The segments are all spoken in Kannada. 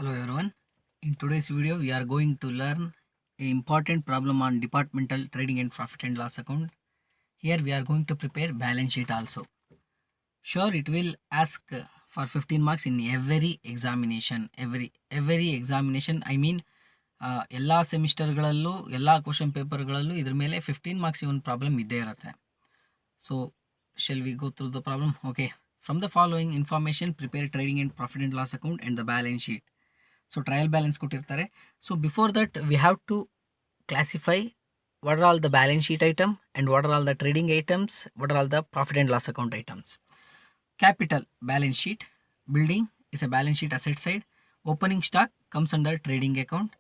Hello everyone. In today's video, we are going to learn an important problem on departmental trading and profit and loss account. Here we are going to prepare balance sheet also. Sure, it will ask for 15 marks in every examination. Every examination, I mean, ಎಲ್ಲ ಸೆಮಿಸ್ಟರ್ಗಳಲ್ಲೂ ಎಲ್ಲ ಕ್ವಶನ್ ಪೇಪರ್ಗಳಲ್ಲೂ ಇದ್ರ ಮೇಲೆ 15 ಮಾರ್ಕ್ಸ್ ಒಂದು ಪ್ರಾಬ್ಲಮ್ ಇದ್ದೇ ಇರುತ್ತೆ. So shall we go through the problem? Okay. From the following information prepare trading and profit and loss account and the balance sheet. So trial balance ಕೊಟ್ಟಿರ್ತಾರೆ. So before that we have to classify what are all the balance sheet item and what are all the trading items, what are all the profit and loss account items. Capital balance sheet. Building is a balance sheet asset side. Opening stock comes under trading account.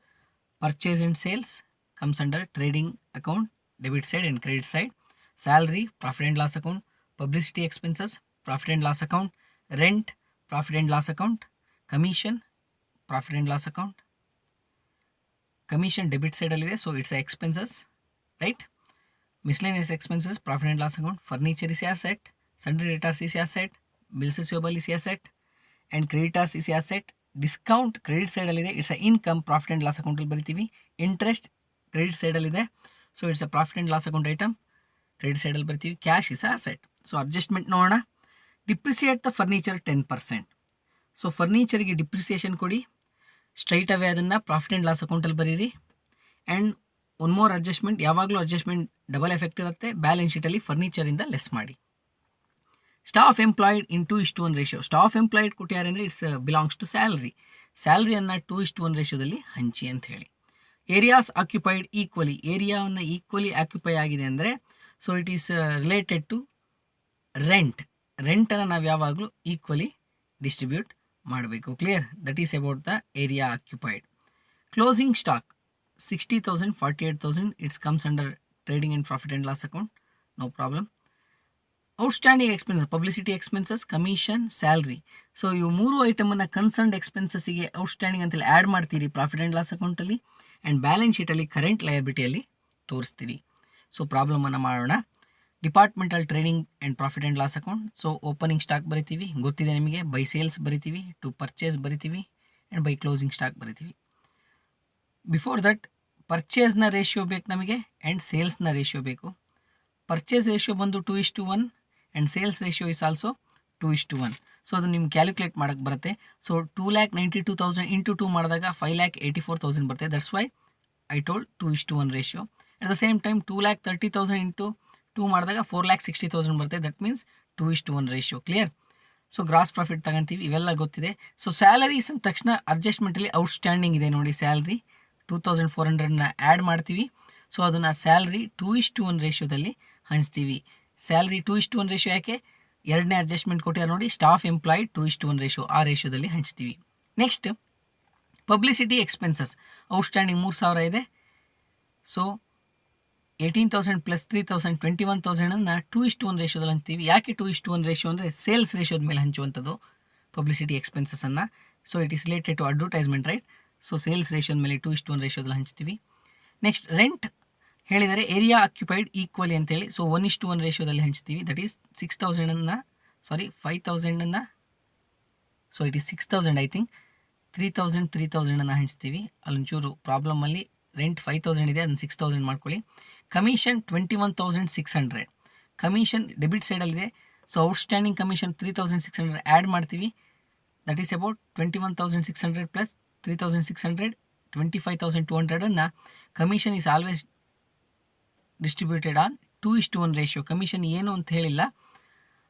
Purchase and sales comes under trading account, debit side and credit side. Salary, profit and loss account. Publicity expenses, profit and loss account. Rent, profit and loss account. Commission, profit and loss account. Commission debit side alide, so it's a expenses, right? Miscellaneous expenses, profit and loss account. Furniture is asset, sundry debtors is asset, bills receivable is asset, and creditors is asset. Discount credit side alide, it's a income, profit and loss account ಅಲ್ಲಿ ಬರಿತೀವಿ. Interest credit side alide, so it's a profit and loss account item, credit side ಅಲ್ಲಿ ಬರಿತೀವಿ. Cash is asset. So adjustment ನೋಡೋಣ. Depreciate the furniture 10%. ಸೊ ಫರ್ನಿಚರ್ಗೆ ಡಿಪ್ರಿಸಿಯೇಷನ್ ಕೊಡಿ, ಸ್ಟ್ರೈಟ್ ಅವೇ ಅದನ್ನು ಪ್ರಾಫಿಟ್ ಆ್ಯಂಡ್ ಲಾಸ್ ಅಕೌಂಟಲ್ಲಿ ಬರೀರಿ. ಆ್ಯಂಡ್ ಒನ್ ಮೋರ್ ಅಡ್ಜಸ್ಟ್ಮೆಂಟ್, ಯಾವಾಗಲೂ ಅಡ್ಜಸ್ಟ್ಮೆಂಟ್ ಡಬಲ್ ಎಫೆಕ್ಟ್ ಇರುತ್ತೆ, ಬ್ಯಾಲೆನ್ಸ್ ಶೀಟಲ್ಲಿ ಫರ್ನಿಚರಿಂದ ಲೆಸ್ ಮಾಡಿ. Staff employed in 2:1 ratio. Staff employed ಕೊಟ್ಟಿದ್ದಾರೆ ಅಂದರೆ ಇಟ್ಸ್ ಬಿಲಾಂಗ್ಸ್ ಟು ಸ್ಯಾಲ್ರಿ. ಸ್ಯಾಲ್ರಿಯನ್ನು 2:1 ರೇಷಿಯೋದಲ್ಲಿ ಹಂಚಿ ಅಂತ ಹೇಳಿ. Areas occupied equally. ಏರಿಯಾವನ್ನು ಈಕ್ವಲಿ ಆಕ್ಯುಪೈ ಆಗಿದೆ ಅಂದರೆ so it is related to rent. ರೆಂಟನ್ನು ನಾವು ಯಾವಾಗಲೂ ಈಕ್ವಲಿ ಡಿಸ್ಟ್ರಿಬ್ಯೂಟ್ ಮಾಡಬೇಕು. Clear? That is about the area occupied. Closing stock 60,000, 48,000, it's comes under trading and profit and loss account, no problem. Outstanding expenses, publicity expenses, commission, salary. So ಇವು ಮೂರು ಐಟಮನ್ನು ಕನ್ಸರ್ನ್ಡ್ ಎಕ್ಸ್ಪೆನ್ಸಸ್ಸಿಗೆ ಔಟ್ಸ್ಟ್ಯಾಂಡಿಂಗ್ ಅಂತೇಳಿ ಆ್ಯಡ್ ಮಾಡ್ತೀರಿ ಪ್ರಾಫಿಟ್ ಆ್ಯಂಡ್ ಲಾಸ್ ಅಕೌಂಟಲ್ಲಿ, ಆ್ಯಂಡ್ ಬ್ಯಾಲೆನ್ಸ್ ಶೀಟಲ್ಲಿ ಕರೆಂಟ್ ಲಯಬಿಲಿಟಿಯಲ್ಲಿ ತೋರಿಸ್ತೀರಿ. ಸೊ ಪ್ರಾಬ್ಲಮನ್ನು ಮಾಡೋಣ. Departmental trading and profit and loss account. So opening stock ಬರಿತೀವಿ, ಗೊತ್ತಿದೆ ನಿಮಗೆ. ಬೈ ಸೇಲ್ಸ್ ಬರಿತೀವಿ, ಟು ಪರ್ಚೇಸ್ ಬರಿತೀವಿ, ಆ್ಯಂಡ್ ಬೈ ಕ್ಲೋಸಿಂಗ್ ಸ್ಟಾಕ್ ಬರಿತೀವಿ. ಬಿಫೋರ್ ದಟ್ ಪರ್ಚೇಸ್ನ ರೇಷಿಯೋ ಬೇಕು ನಮಗೆ, ಆ್ಯಂಡ್ ಸೇಲ್ಸ್ನ ರೇಷಿಯೋ ಬೇಕು. ಪರ್ಚೇಸ್ ರೇಷಿಯೋ ಬಂದು 2:1 and sales ratio is also 2:1. So ಅದು ನಿಮ್ಗೆ ಕ್ಯಾಲ್ಕುಲೇಟ್ ಮಾಡೋಕ್ಕೆ ಬರುತ್ತೆ. ಸೊ 2,92,000 ಇಂಟು 2 ಮಾಡಿದಾಗ 5,84,000 ಬರುತ್ತೆ. That's why I told 2:1 ratio. At the same time 2,30,000 into 2 ಮಾಡಿದಾಗ 4,60,000 ಬರುತ್ತೆ. That means 2:1 ratio. Clear? So gross profit ತಗೊಂತೀವಿ, ಇವೆಲ್ಲ ಗೊತ್ತಿದೆ. ಸೊ ಸ್ಯಾಲರೀಸ್ ಅಂದ ತಕ್ಷಣ ಅಡ್ಜಸ್ಟ್ಮೆಂಟಲ್ಲಿ ಔಟ್ಸ್ಟ್ಯಾಂಡಿಂಗ್ ಇದೆ ನೋಡಿ, ಸ್ಯಾಲ್ರಿ 2,400ನ ಆ್ಯಡ್ ಮಾಡ್ತೀವಿ. ಸೊ ಅದನ್ನು ಸ್ಯಾಲ್ರಿ 2:1 ರೇಷಿಯೋದಲ್ಲಿ ಹಂಚ್ತೀವಿ. ಸ್ಯಾಲ್ರಿ 2:1 ರೇಷಿಯೋ ಯಾಕೆ? ಎರಡನೇ ಅಡ್ಜಸ್ಟ್ಮೆಂಟ್ ಕೊಟ್ಟಿದ್ದಾರೆ ನೋಡಿ, ಸ್ಟಾಫ್ ಎಂಪ್ಲಾಯ್ಡ್ 2:1 ರೇಷಿಯೋ, ಆ ರೇಷಿಯೋದಲ್ಲಿ ಹಂಚ್ತೀವಿ. Next publicity expenses. ಔಟ್ಸ್ಟ್ಯಾಂಡಿಂಗ್ 3,000 ಇದೆ. ಸೊ 18,000 ಪ್ಲಸ್ 3,000 21,000ಅನ್ನು 2:1 ರೇಷಿಯೋದಲ್ಲಿ ಹಂಚ್ತೀವಿ. ಯಾಕೆ 2:1 ರೇಷಿಯೋ ಅಂದರೆ ಸೇಲ್ಸ್ ರೇಷಿಯೋದ ಮೇಲೆ ಹಂಚುವಂಥದ್ದು ಪಬ್ಲಿಸಿಟಿ ಎಕ್ಸ್ಪೆನ್ಸಸ್ಸನ್ನು. So it is related to advertisement, right? So sales ರೇಷಿಯೋದ ಮೇಲೆ 2:1 ರೇಷಿಯೋದಲ್ಲಿ ಹಂಚ್ತೀವಿ. ನೆಕ್ಸ್ಟ್ ರೆಂಟ್ ಹೇಳಿದರೆ ಏರಿಯಾ ಆಕ್ಯುಪೈಡ್ ಈಕ್ವಲಿ ಅಂತೇಳಿ, ಸೊ 1:1 ರೇಷಿಯೋದಲ್ಲಿ ಹಂಚ್ತೀವಿ. ದಟ್ ಈಸ್ 5,000ಅನ್ನು so it is 6,000 I think. 3,000 ಹಂಚ್ತೀವಿ. ಅಲ್ಲೊಂಚೂರು ಪ್ರಾಬ್ಲಮಲ್ಲಿ ರೆಂಟ್ 5,000 ಇದೆ, ಅದನ್ನು 6,000 ಮಾಡ್ಕೊಳ್ಳಿ. ಕಮಿಷನ್ 21,600. ಕಮಿಷನ್ ಡೆಬಿಟ್ ಸೈಡಲ್ಲಿದೆ. ಸೊ ಔಟ್ಸ್ಟ್ಯಾಂಡಿಂಗ್ ಕಮಿಷನ್ 3,600 ಆ್ಯಡ್ ಮಾಡ್ತೀವಿ. ದಟ್ ಈಸ್ ಅಬೌಟ್ 21,600 ಪ್ಲಸ್ 3,600 25,200ಅನ್ನು commission is always distributed on 2:1 ratio. Commission ಏನು ಅಂತ ಹೇಳಿಲ್ಲ,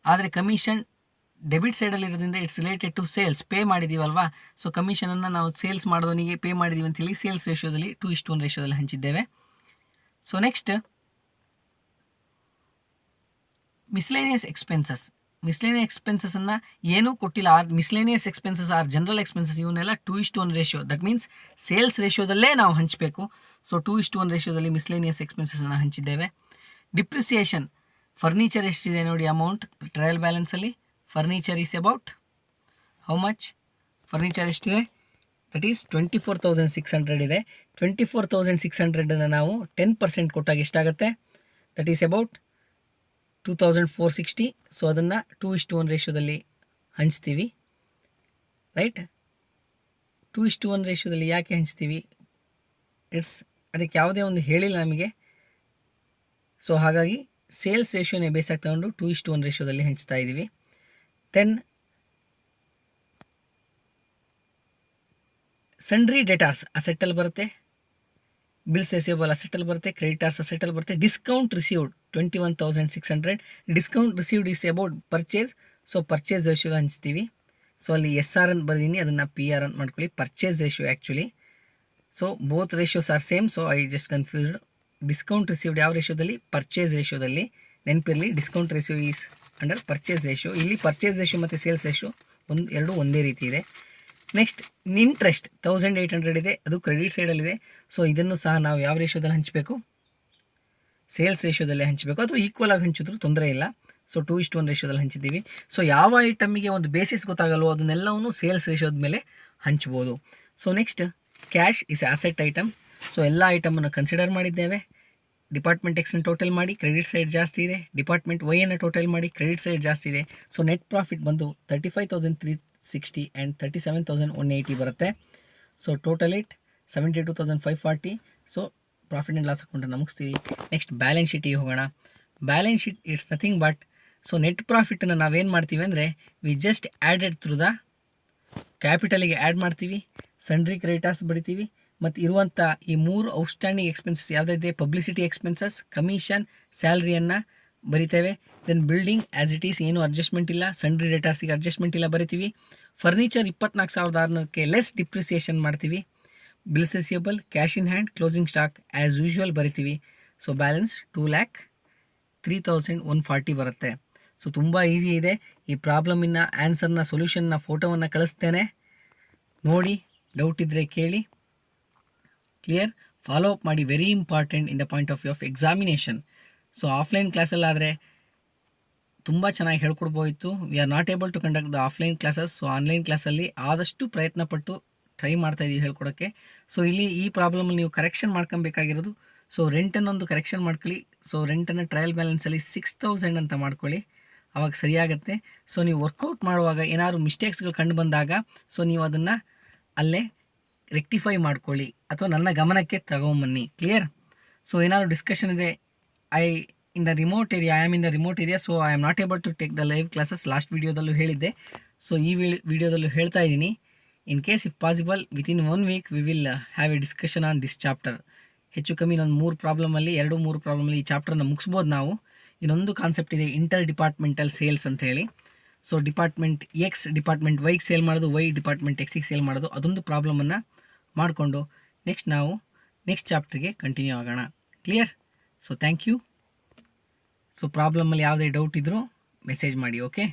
ಆದರೆ ಕಮಿಷನ್ ಡೆಬಿಟ್ ಸೈಡಲ್ಲಿರೋದ್ರಿಂದ it's related to sales. Pay ಮಾಡಿದ್ದೀವಲ್ವಾ, ಸೊ ಕಮಿಷನನ್ನು ನಾವು ಸೇಲ್ಸ್ ಮಾಡೋನಿಗೆ ಪೇ ಮಾಡಿದ್ದೀವಿ ಅಂತೇಳಿ ಸೇಲ್ಸ್ ರೇಷಿಯೋದಲ್ಲಿ 2:1 ರೇಷಿಯೋದಲ್ಲಿ ಹಂಚಿದ್ದೇವೆ. So next miscellaneous expenses. Miscellaneous ಎಕ್ಸ್ಪೆನ್ಸಸ್ಸನ್ನು ಏನೂ ಕೊಟ್ಟಿಲ್ಲ. Miscellaneous expenses or general expenses, ಇವನ್ನೆಲ್ಲ 2:1 ರೇಷಿಯೋ, ದಟ್ ಮೀನ್ಸ್ ಸೇಲ್ಸ್ ರೇಷಿಯೋದಲ್ಲೇ ನಾವು ಹಂಚಬೇಕು. ಸೊ 2:1 ರೇಷಿಯೋದಲ್ಲಿ ಮಿಸ್ಲೇನಿಯಸ್ ಎಕ್ಸ್ಪೆನ್ಸಸ್ಸನ್ನು ಹಂಚಿದ್ದೇವೆ. ಡಿಪ್ರಿಸಿಯೇಷನ್, ಫರ್ನಿಚರ್ ಎಷ್ಟಿದೆ ನೋಡಿ ಅಮೌಂಟ್ ಟ್ರಯಲ್ ಬ್ಯಾಲೆನ್ಸಲ್ಲಿ. Furniture is about how much? Furniture ಎಷ್ಟಿದೆ? ದಟ್ ಈಸ್ 24,600 ಇದೆ. 24,600ಅನ್ನು ನಾವು 10% ಕೊಟ್ಟಾಗ ಎಷ್ಟಾಗುತ್ತೆ? That is about 2,460. ಸೊ ಅದನ್ನು 2:1 ರೇಷಿಯೋದಲ್ಲಿ ಹಂಚ್ತೀವಿ, ರೈಟ್? 2:1 ರೇಷಿಯೋದಲ್ಲಿ ಯಾಕೆ ಹಂಚ್ತೀವಿ? ಅದಕ್ಕೆ ಯಾವುದೇ ಒಂದು ಹೇಳಿಲ್ಲ ನಮಗೆ. ಸೊ ಹಾಗಾಗಿ ಸೇಲ್ಸ್ ರೇಷಿಯೋನೇ ಬೇಸಾಗಿ ತಗೊಂಡು 2:1 ರೇಷಿಯೋದಲ್ಲಿ ಹಂಚ್ತಾ ಇದ್ದೀವಿ. ದೆನ್ ಸನ್ಡ್ರಿ ಡೆಟಾರ್ಸ್ ಅಸೆಟ್ಟಲ್ಲಿ ಬರುತ್ತೆ, ಬಿಲ್ಸ್ ರಿಸೀವಬಲ್ ಅಸೆಟ್ಟಲ್ಲಿ ಬರುತ್ತೆ, ಕ್ರೆಡಿಟಾರ್ಸ್ ಅಸೆಟ್ಟಲ್ಲಿ ಬರುತ್ತೆ. Discount received 21,600. Discount received is about purchase. So purchase ratio ಹಂಚ್ತೀವಿ. ಸೊ ಅಲ್ಲಿ SR ಅಂತ ಬರೆದೀನಿ, ಅದನ್ನು PR ಅಂತ ಮಾಡ್ಕೊಳ್ಳಿ. Purchase ratio actually. So both ratios are same. So I just confused. Discount received ಯಾವ ರೇಷಿಯೋದಲ್ಲಿ? ಪರ್ಚೇಸ್ ರೇಷಿಯೋದಲ್ಲಿ. ನೆನಪಿರಲಿ, discount ratio is under purchase ratio. ಇಲ್ಲಿ ಪರ್ಚೇಸ್ ರೇಷಿಯೋ ಮತ್ತು ಸೇಲ್ಸ್ ರೇಷಿಯೋ ಎರಡೂ ಒಂದೇ ರೀತಿ ಇದೆ. ನೆಕ್ಸ್ಟ್ ಇಂಟ್ರೆಸ್ಟ್ 1,800 ಇದೆ, ಅದು ಕ್ರೆಡಿಟ್ ಸೈಡಲ್ಲಿದೆ. ಸೊ ಇದನ್ನು ಸಹ ನಾವು ಯಾವ ರೇಷಿಯೋದಲ್ಲಿ ಹಂಚಬೇಕು? ಸೇಲ್ಸ್ ರೇಷಿಯೋದಲ್ಲೇ ಹಂಚಬೇಕು, ಅಥವಾ ಈಕ್ವಲ್ ಆಗಿ ಹಂಚಿದ್ರು ತೊಂದರೆ ಇಲ್ಲ. ಸೊ 2:1 ರೇಷಿಯೋದಲ್ಲಿ ಹಂಚಿದ್ದೀವಿ. ಸೊ ಯಾವ ಐಟಮಿಗೆ ಒಂದು ಬೇಸಿಸ್ ಗೊತ್ತಾಗಲ್ವೋ ಅದನ್ನೆಲ್ಲವೂ ಸೇಲ್ಸ್ ರೇಷಿಯೋದ ಮೇಲೆ ಹಂಚ್ಬೋದು. So next cash is asset item. So ಎಲ್ಲ ಐಟಮನ್ನು ಕನ್ಸಿಡರ್ ಮಾಡಿದ್ದೇವೆ. ಡಿಪಾರ್ಟ್ಮೆಂಟ್ ಎಕ್ಸ್ನ ಟೋಟಲ್ ಮಾಡಿ, ಕ್ರೆಡಿಟ್ ಸೈಡ್ ಜಾಸ್ತಿ ಇದೆ. ಡಿಪಾರ್ಟ್ಮೆಂಟ್ ವೈಯನ್ನು ಟೋಟಲ್ ಮಾಡಿ, ಕ್ರೆಡಿಟ್ ಸೈಡ್ ಜಾಸ್ತಿ ಇದೆ. ಸೊ ನೆಟ್ ಪ್ರಾಫಿಟ್ ಬಂದು 35,360 ಆ್ಯಂಡ್ 37,180 ಬರುತ್ತೆ. So total it 72,540. So profit and loss ಅಕೌಂಟನ್ನು ಮುಗಿಸ್ತೀವಿ. ನೆಕ್ಸ್ಟ್ ಬ್ಯಾಲೆನ್ಸ್ ಶೀಟಿಗೆ ಹೋಗೋಣ. Balance sheet it's nothing but, so net ಪ್ರಾಫಿಟನ್ನು ನಾವೇನು ಮಾಡ್ತೀವಿ ಅಂದರೆ we just added through the ಕ್ಯಾಪಿಟಲಿಗೆ ಆ್ಯಡ್ ಮಾಡ್ತೀವಿ, ಸನ್ಡ್ರಿ ಕ್ರೆಡಿಟಾರ್ಸ್ ಬರಿತೀವಿ, ಮತ್ತು ಇರುವಂಥ ಈ 3 ಔಟ್ಸ್ಟ್ಯಾಂಡಿಂಗ್ ಎಕ್ಸ್ಪೆನ್ಸಸ್ ಯಾವುದಿದೆ, ಪಬ್ಲಿಸಿಟಿ ಎಕ್ಸ್ಪೆನ್ಸಸ್, ಕಮಿಷನ್, ಸ್ಯಾಲ್ರಿಯನ್ನು ಬರಿತೇವೆ. Then building as it is, ಏನು ಅಡ್ಜಸ್ಟ್ಮೆಂಟ್ ಇಲ್ಲ. ಸನ್ಡ್ರಿ ಡೆಟಾರ್ಸಿಗೆ ಅಡ್ಜಸ್ಟ್ಮೆಂಟ್ ಇಲ್ಲ, ಬರಿತೀವಿ. ಫರ್ನಿಚರ್ 24,600ಕ್ಕೆ ಲೆಸ್ ಡಿಪ್ರಿಸಿಯೇಷನ್ ಮಾಡ್ತೀವಿ. Bills receivable, cash in hand, closing stock as usual ಬರಿತೀವಿ. ಸೊ ಬ್ಯಾಲೆನ್ಸ್ 2,03,140 ಬರುತ್ತೆ. ಸೊ ತುಂಬ ಈಸಿ ಇದೆ. ಈ ಪ್ರಾಬ್ಲಮಿನ ಆನ್ಸರ್ನ ಸೊಲ್ಯೂಷನ್ನ ಫೋಟೋವನ್ನು ಕಳಿಸ್ತೇನೆ, ನೋಡಿ. ಡೌಟ್ ಇದ್ದರೆ ಕೇಳಿ. ಕ್ಲಿಯರ್? ಫಾಲೋ ಅಪ್ ಮಾಡಿ, very important in the point of view of examination. So offline ಕ್ಲಾಸಲ್ಲಾದರೆ ತುಂಬ ಚೆನ್ನಾಗಿ ಹೇಳ್ಕೊಡ್ಬೋಯಿತ್ತು. We are not able to conduct the offline classes. So online ಕ್ಲಾಸಲ್ಲಿ ಆದಷ್ಟು ಪ್ರಯತ್ನಪಟ್ಟು ಟ್ರೈ ಮಾಡ್ತಾಯಿದ್ದೀವಿ ಹೇಳ್ಕೊಡೋಕ್ಕೆ. ಸೊ ಇಲ್ಲಿ ಈ ಪ್ರಾಬ್ಲಮಲ್ಲಿ ನೀವು ಕರೆಕ್ಷನ್ ಮಾಡ್ಕೊಬೇಕಾಗಿರೋದು, ಸೊ ರೆಂಟನ್ನೊಂದು ಕರೆಕ್ಷನ್ ಮಾಡ್ಕೊಳ್ಳಿ. ಸೊ ರೆಂಟನ್ನು ಟ್ರಯಲ್ ಬ್ಯಾಲೆನ್ಸಲ್ಲಿ 6,000 ಅಂತ ಮಾಡ್ಕೊಳ್ಳಿ, ಆವಾಗ ಸರಿಯಾಗುತ್ತೆ. ಸೊ ನೀವು ವರ್ಕೌಟ್ ಮಾಡುವಾಗ ಏನಾದ್ರು ಮಿಸ್ಟೇಕ್ಸ್ಗಳು ಕಂಡು ಬಂದಾಗ ಸೊ ನೀವು ಅದನ್ನು ಅಲ್ಲೇ ರೆಕ್ಟಿಫೈ ಮಾಡ್ಕೊಳ್ಳಿ, ಅಥವಾ ನನ್ನ ಗಮನಕ್ಕೆ ತಗೊಂಬನ್ನಿ. ಕ್ಲಿಯರ್? ಸೊ ಏನಾದ್ರು ಡಿಸ್ಕಷನ್ ಇದೆ, I am in the remote area, so I am not able to take the live classes. Last ವೀಡಿಯೋದಲ್ಲೂ ಹೇಳಿದ್ದೆ, ಸೊ ಈ ವಿಡಿಯೋದಲ್ಲೂ ಹೇಳ್ತಾ ಇದ್ದೀನಿ. In case if possible within 1 week we will have a discussion on this chapter. ಹೆಚ್ಚು ಕಮ್ಮಿ ಇನ್ನೊಂದು 3 ಪ್ರಾಬ್ಲಮಲ್ಲಿ ಈ ಚಾಪ್ಟರ್ನ ಮುಗಿಸ್ಬೋದು ನಾವು. ಇನ್ನೊಂದು ಕಾನ್ಸೆಪ್ಟ್ ಇದೆ, ಇಂಟರ್ ಡಿಪಾರ್ಟ್ಮೆಂಟಲ್ ಸೇಲ್ಸ್ ಅಂತ ಹೇಳಿ. ಸೊ ಡಿಪಾರ್ಟ್ಮೆಂಟ್ ಎಕ್ಸ್ ಡಿಪಾರ್ಟ್ಮೆಂಟ್ ವೈಗೆ ಸೇಲ್ ಮಾಡೋದು, ವೈ ಡಿಪಾರ್ಟ್ಮೆಂಟ್ ಎಕ್ಸಿಗೆ ಸೇಲ್ ಮಾಡೋದು, ಅದೊಂದು ಪ್ರಾಬ್ಲಮನ್ನು ಮಾಡಿಕೊಂಡು ನಾವು ನೆಕ್ಸ್ಟ್ ಚಾಪ್ಟರ್ಗೆ ಕಂಟಿನ್ಯೂ ಆಗೋಣ. Clear? So thank you. So ಪ್ರಾಬ್ಲಮಲ್ಲಿ ಯಾವುದೇ ಡೌಟ್ ಇದ್ದರೂ ಮೆಸೇಜ್ ಮಾಡಿ. ಓಕೆ.